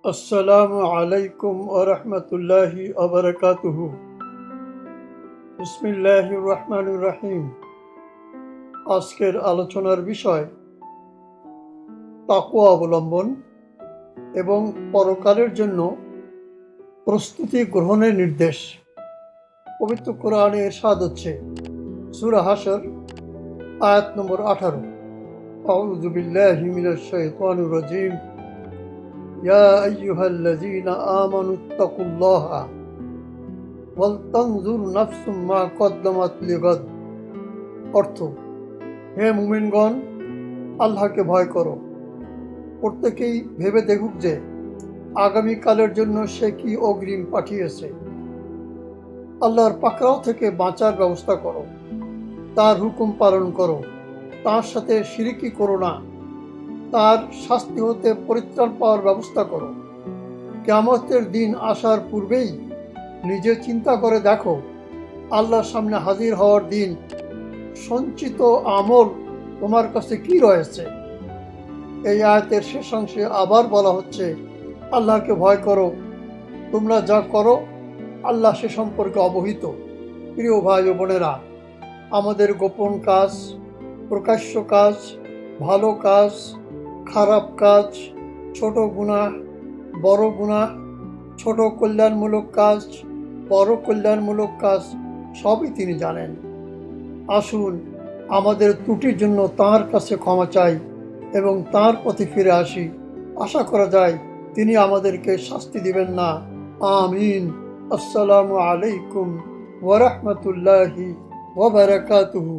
আসসালামু আলাইকুম ওয়া রাহমাতুল্লাহি ওয়া বারাকাতুহু। বিসমিল্লাহির রহমানির রহিম। আজকের আলোচনার বিষয় তাকওয়া অবলম্বন এবং পরকালের জন্য প্রস্তুতি গ্রহণের নির্দেশ। পবিত্র কোরআনে ইরশাদ হচ্ছে, সূরা হাশর আয়াত নম্বর 18, আউযু বিল্লাহি মিনাশ শাইতানির রাজীম। ইয়া আইয়ুহাল্লাযীনা আমানুত্তাকুল্লাহা ওয়ালতানজুর নাফসুম মা কদ্দামাত লিগাদ। অর্থ, হে মুমিনগণ, আল্লাহকে ভয় করো। প্রত্যেকেই ভেবে দেখুক যে আগামীকালের জন্য সে কি অগ্রিম পাঠিয়েছে। আল্লাহর পাকড়াও থেকে বাঁচার ব্যবস্থা করো, তার হুকুম পালন করো, তার সাথে শিরকি করো না, তার শাস্তি হতে পরিত্রাণ পাওয়ার ব্যবস্থা করো। কিয়ামতের দিন আসার পূর্বেই নিজে চিন্তা করে দেখো, আল্লাহর সামনে হাজির হওয়ার দিন সঞ্চিত আমল তোমার কাছে কি রয়েছে। এই আয়াতের শেষাংশে আবার বলা হচ্ছে, আল্লাহকে ভয় করো, তোমরা যা করো আল্লাহ সে সম্পর্কে অবহিত। প্রিয় ভাই ও বোনেরা, আমাদের গোপন কাজ, প্রকাশ্য কাজ, ভালো কাজ, খারাপ কাজ, ছোট গুনাহ, বড় গুনাহ, ছোট কল্যাণমূলক কাজ, বড় কল্যাণমূলক কাজ সবই তিনি জানেন। আসুন আমাদের ত্রুটির জন্য তাঁর কাছে ক্ষমা চাই এবং তাঁর পথে ফিরে আসি। আশা করা যায় তিনি আমাদেরকে শাস্তি দিবেন না। আমিন। আসসালামু আলাইকুম ওয়া রাহমাতুল্লাহি ওয়া বারাকাতুহু।